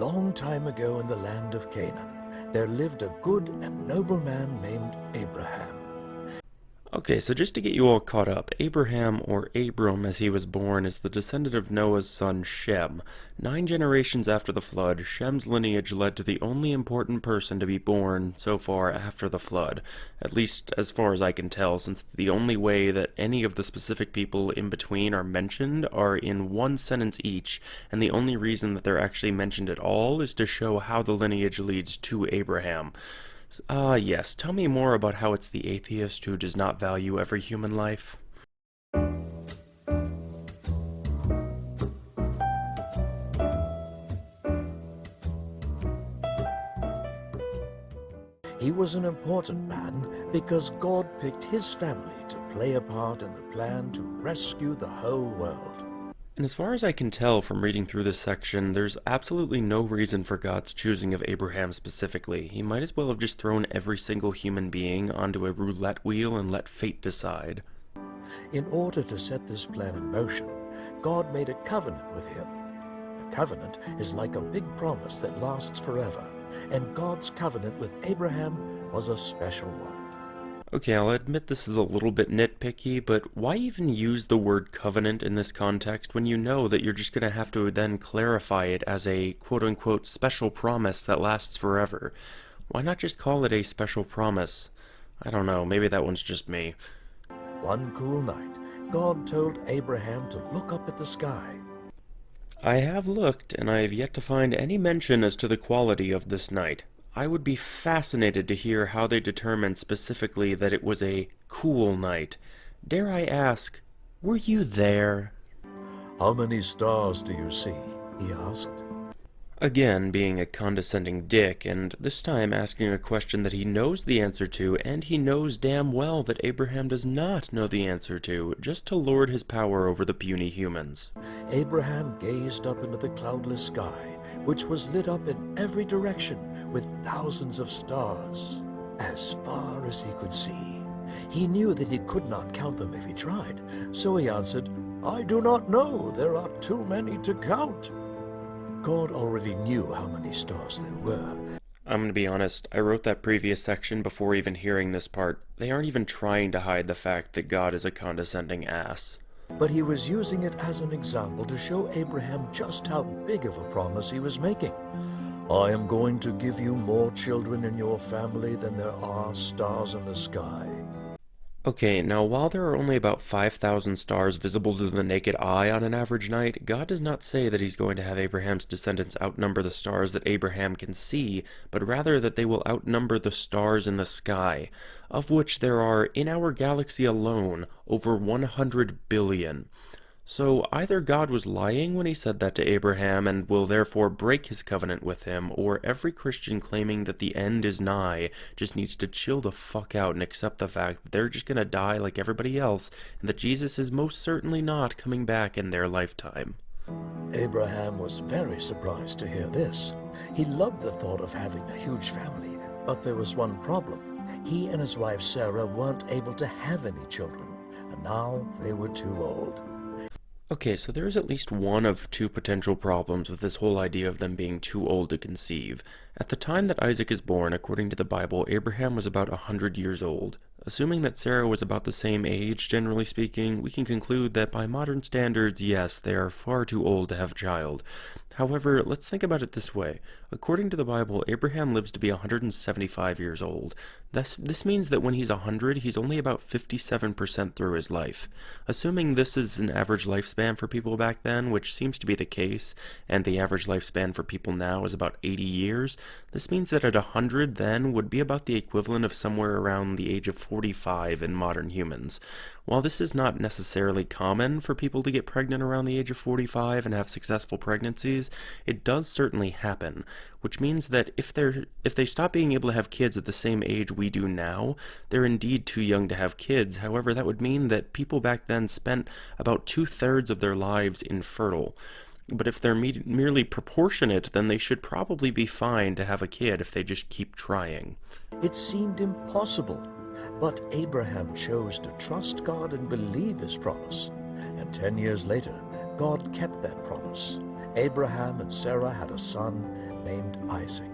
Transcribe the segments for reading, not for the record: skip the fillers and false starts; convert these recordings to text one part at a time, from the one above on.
long time ago in the land of Canaan, there lived a good and noble man named Abraham. Okay, so just to get you all caught up, Abraham, or Abram as he was born, is the descendant of Noah's son Shem. 9 generations after the flood, Shem's lineage led to the only important person to be born so far after the flood, at least as far as I can tell, since the only way that any of the specific people in between are mentioned are in one sentence each, and the only reason that they're actually mentioned at all is to show how the lineage leads to Abraham. Yes, tell me more about how it's the atheist who does not value every human life. He was an important man because God picked his family to play a part in the plan to rescue the whole world. And as far as I can tell from reading through this section, there's absolutely no reason for God's choosing of Abraham specifically. He might as well have just thrown every single human being onto a roulette wheel and let fate decide. In order to set this plan in motion, God made a covenant with him. A covenant is like a big promise that lasts forever, and God's covenant with Abraham was a special one. Okay, I'll admit this is a little bit nitpicky, but why even use the word covenant in this context when you know that you're just going to have to then clarify it as a quote-unquote special promise that lasts forever? Why not just call it a special promise? I don't know, maybe that one's just me. One cool night, God told Abraham to look up at the sky. I have looked, and I have yet to find any mention as to the quality of this night. I would be fascinated to hear how they determined specifically that it was a cool night. Dare I ask, were you there? How many stars do you see? He asked. Again, being a condescending dick, and this time asking a question that he knows the answer to, and he knows damn well that Abraham does not know the answer to, just to lord his power over the puny humans. Abraham gazed up into the cloudless sky, which was lit up in every direction with thousands of stars, as far as he could see. He knew that he could not count them if he tried, so he answered, "I do not know. There are too many to count." God already knew how many stars there were. I'm gonna be honest, I wrote that previous section before even hearing this part. They aren't even trying to hide the fact that God is a condescending ass. But he was using it as an example to show Abraham just how big of a promise he was making. I am going to give you more children in your family than there are stars in the sky. Okay, now while there are only about 5,000 stars visible to the naked eye on an average night, God does not say that he's going to have Abraham's descendants outnumber the stars that Abraham can see, but rather that they will outnumber the stars in the sky, of which there are, in our galaxy alone, over 100 billion. So either God was lying when he said that to Abraham and will therefore break his covenant with him, or every Christian claiming that the end is nigh just needs to chill the fuck out and accept the fact that they're just gonna die like everybody else, and that Jesus is most certainly not coming back in their lifetime. Abraham was very surprised to hear this. He loved the thought of having a huge family, but there was one problem. He and his wife Sarah weren't able to have any children, and now they were too old. Okay, so there is at least one of 2 potential problems with this whole idea of them being too old to conceive. At the time that Isaac is born, according to the Bible, Abraham was about 100 years old. Assuming that Sarah was about the same age, generally speaking, we can conclude that by modern standards, yes, they are far too old to have a child. However, let's think about it this way. According to the Bible, Abraham lives to be 175 years old. This means that when he's 100, he's only about 57% through his life. Assuming this is an average lifespan for people back then, which seems to be the case, and the average lifespan for people now is about 80 years, this means that at 100 then would be about the equivalent of somewhere around the age of 45 in modern humans. While this is not necessarily common for people to get pregnant around the age of 45 and have successful pregnancies, it does certainly happen, which means that if they stop being able to have kids at the same age we do now, they're indeed too young to have kids. However, that would mean that people back then spent about 2/3 of their lives infertile. But if they're merely proportionate, then they should probably be fine to have a kid if they just keep trying. It seemed impossible, but Abraham chose to trust God and believe his promise. And 10 years later, God kept that promise. Abraham and Sarah had a son named Isaac.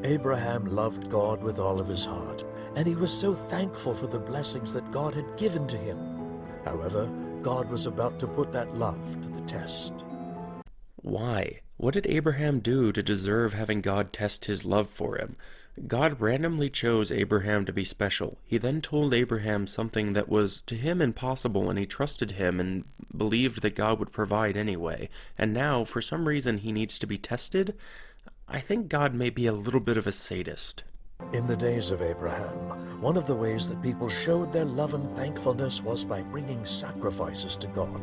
Abraham loved God with all of his heart, and he was so thankful for the blessings that God had given to him. However, God was about to put that love to the test. Why? What did Abraham do to deserve having God test his love for him? God randomly chose Abraham to be special. He then told Abraham something that was to him impossible, and he trusted him and believed that God would provide anyway. And now, for some reason, he needs to be tested? I think God may be a little bit of a sadist. In the days of Abraham, one of the ways that people showed their love and thankfulness was by bringing sacrifices to God.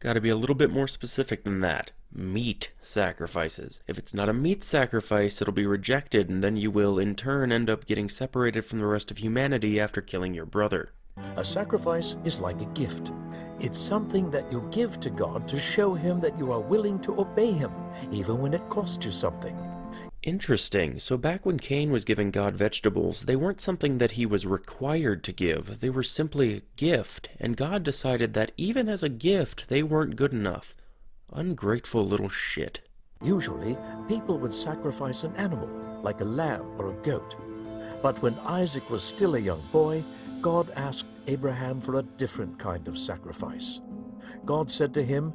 Gotta be a little bit more specific than that. Meat sacrifices. If it's not a meat sacrifice, it'll be rejected, and then you will, in turn, end up getting separated from the rest of humanity after killing your brother. A sacrifice is like a gift. It's something that you give to God to show him that you are willing to obey him, even when it costs you something. Interesting. So back when Cain was giving God vegetables, they weren't something that he was required to give. They were simply a gift, and God decided that even as a gift, they weren't good enough. Ungrateful little shit. Usually, people would sacrifice an animal, like a lamb or a goat. But when Isaac was still a young boy, God asked Abraham for a different kind of sacrifice. God said to him,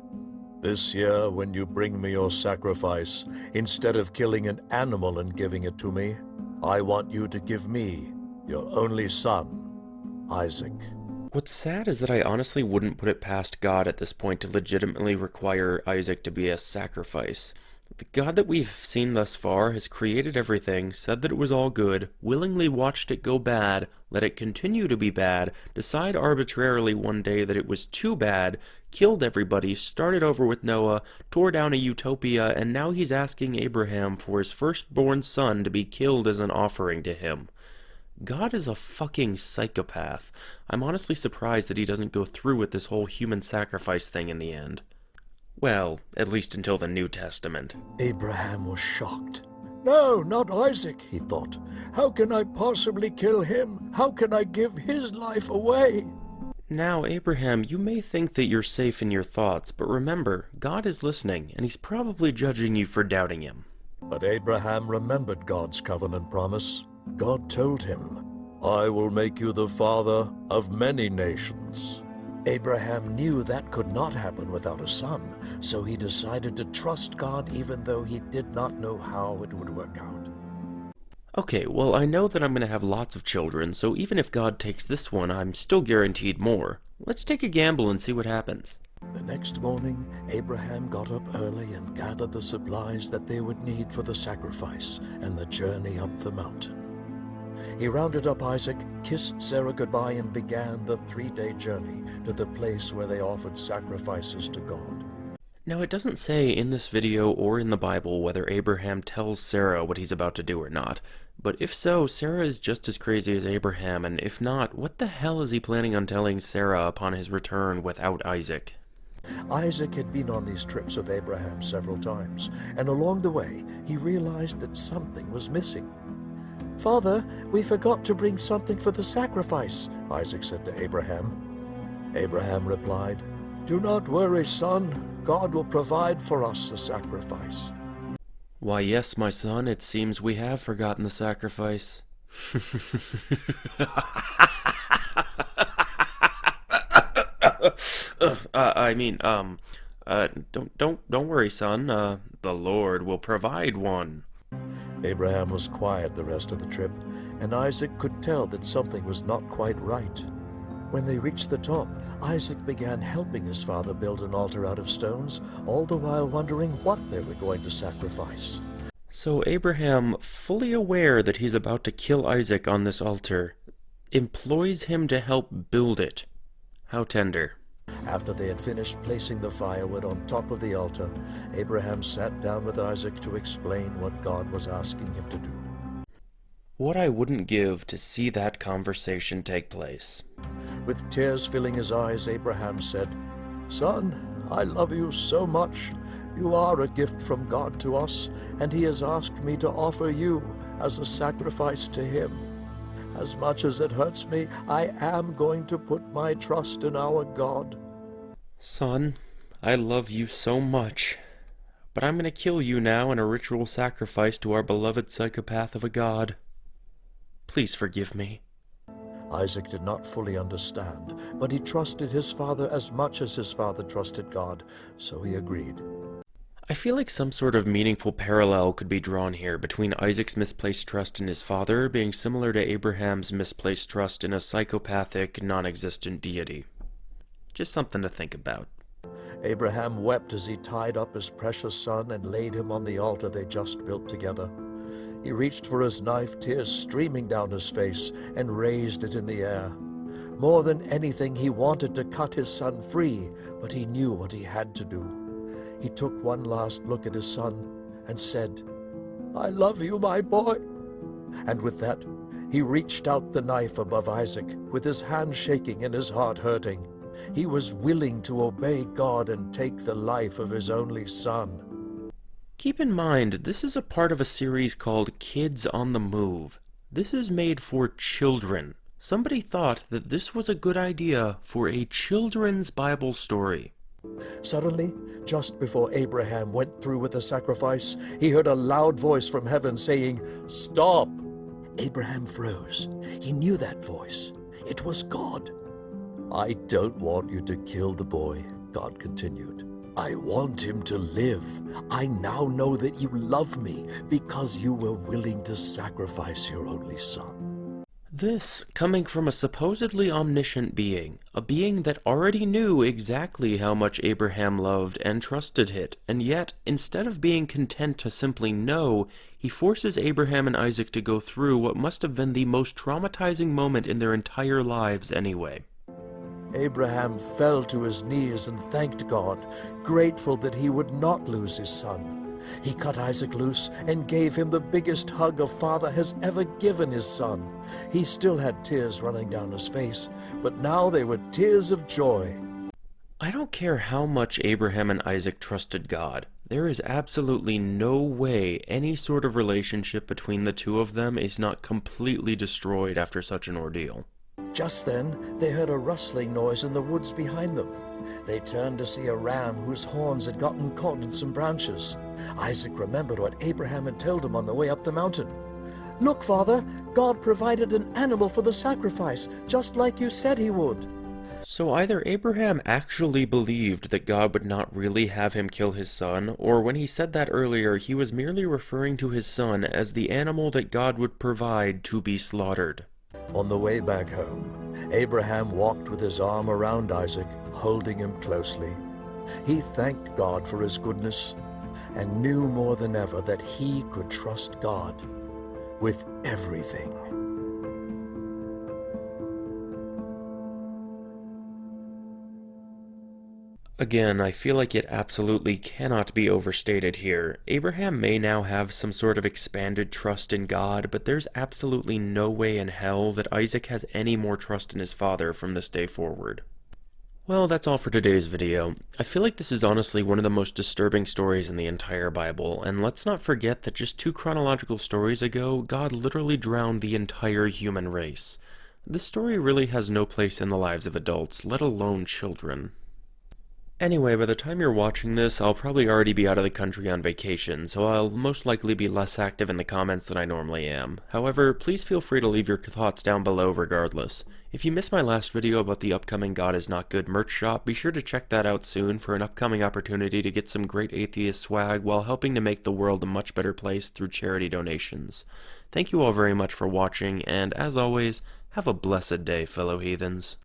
"This year, when you bring me your sacrifice, instead of killing an animal and giving it to me, I want you to give me your only son, Isaac." What's sad is that I honestly wouldn't put it past God at this point to legitimately require Isaac to be a sacrifice. The God that we've seen thus far has created everything, said that it was all good, willingly watched it go bad, let it continue to be bad, decide arbitrarily one day that it was too bad, killed everybody, started over with Noah, tore down a utopia, and now he's asking Abraham for his firstborn son to be killed as an offering to him. God is a fucking psychopath. I'm honestly surprised that he doesn't go through with this whole human sacrifice thing in the end. Well, at least until the New Testament. Abraham was shocked. "No, not Isaac," he thought. "How can I possibly kill him? How can I give his life away?" Now, Abraham, you may think that you're safe in your thoughts, but remember, God is listening, and he's probably judging you for doubting him. But Abraham remembered God's covenant promise. God told him, "I will make you the father of many nations." Abraham knew that could not happen without a son, so he decided to trust God even though he did not know how it would work out. Okay, well, I know that I'm going to have lots of children, so even if God takes this one, I'm still guaranteed more. Let's take a gamble and see what happens. The next morning, Abraham got up early and gathered the supplies that they would need for the sacrifice and the journey up the mountain. He rounded up Isaac, kissed Sarah goodbye, and began the 3-day journey to the place where they offered sacrifices to God. Now, it doesn't say in this video or in the Bible whether Abraham tells Sarah what he's about to do or not, but if so, Sarah is just as crazy as Abraham, and if not, what the hell is he planning on telling Sarah upon his return without Isaac? Isaac had been on these trips with Abraham several times, and along the way, he realized that something was missing. "Father, we forgot to bring something for the sacrifice," Isaac said to Abraham. Abraham replied, "Do not worry, son. God will provide for us a sacrifice." Why, yes, my son, it seems we have forgotten the sacrifice. Don't worry, son. The Lord will provide one. Abraham was quiet the rest of the trip, and Isaac could tell that something was not quite right. When they reached the top, Isaac began helping his father build an altar out of stones, all the while wondering what they were going to sacrifice. So Abraham, fully aware that he's about to kill Isaac on this altar, employs him to help build it. How tender. After they had finished placing the firewood on top of the altar, Abraham sat down with Isaac to explain what God was asking him to do. What I wouldn't give to see that conversation take place. With tears filling his eyes, Abraham said, "Son, I love you so much. You are a gift from God to us, and he has asked me to offer you as a sacrifice to him. As much as it hurts me, I am going to put my trust in our God." Son, I love you so much, but I'm gonna kill you now in a ritual sacrifice to our beloved psychopath of a god. Please forgive me." Isaac did not fully understand, but he trusted his father as much as his father trusted God, so he agreed. I feel like some sort of meaningful parallel could be drawn here between Isaac's misplaced trust in his father being similar to Abraham's misplaced trust in a psychopathic, non-existent deity. Just something to think about. Abraham wept as he tied up his precious son and laid him on the altar they just built together. He reached for his knife, tears streaming down his face, and raised it in the air. More than anything, he wanted to cut his son free, but he knew what he had to do. He took one last look at his son and said, "I love you, my boy." And with that, he reached out the knife above Isaac, with his hand shaking and his heart hurting. He was willing to obey God and take the life of his only son. Keep in mind, this is a part of a series called Kids on the Move. This is made for children. Somebody thought that this was a good idea for a children's Bible story. Suddenly, just before Abraham went through with the sacrifice, he heard a loud voice from heaven saying, "Stop!" Abraham froze. He knew that voice. It was God. "I don't want you to kill the boy," God continued. "I want him to live. I now know that you love me because you were willing to sacrifice your only son." This coming from a supposedly omniscient being, a being that already knew exactly how much Abraham loved and trusted it, and yet, instead of being content to simply know, he forces Abraham and Isaac to go through what must have been the most traumatizing moment in their entire lives anyway. Abraham fell to his knees and thanked God, grateful that he would not lose his son. He cut Isaac loose and gave him the biggest hug a father has ever given his son. He still had tears running down his face, but now they were tears of joy. I don't care how much Abraham and Isaac trusted God. There is absolutely no way any sort of relationship between the two of them is not completely destroyed after such an ordeal. Just then, they heard a rustling noise in the woods behind them. They turned to see a ram whose horns had gotten caught in some branches. Isaac remembered what Abraham had told him on the way up the mountain. "Look, Father, God provided an animal for the sacrifice, just like you said he would." So either Abraham actually believed that God would not really have him kill his son, or when he said that earlier, he was merely referring to his son as the animal that God would provide to be slaughtered. On the way back home, Abraham walked with his arm around Isaac, holding him closely. He thanked God for his goodness and knew more than ever that he could trust God with everything. Again, I feel like it absolutely cannot be overstated here. Abraham may now have some sort of expanded trust in God, but there's absolutely no way in hell that Isaac has any more trust in his father from this day forward. Well, that's all for today's video. I feel like this is honestly one of the most disturbing stories in the entire Bible, and let's not forget that just 2 chronological stories ago, God literally drowned the entire human race. This story really has no place in the lives of adults, let alone children. Anyway, by the time you're watching this, I'll probably already be out of the country on vacation, so I'll most likely be less active in the comments than I normally am. However, please feel free to leave your thoughts down below regardless. If you missed my last video about the upcoming God Is Not Good merch shop, be sure to check that out soon for an upcoming opportunity to get some great atheist swag while helping to make the world a much better place through charity donations. Thank you all very much for watching, and as always, have a blessed day, fellow heathens.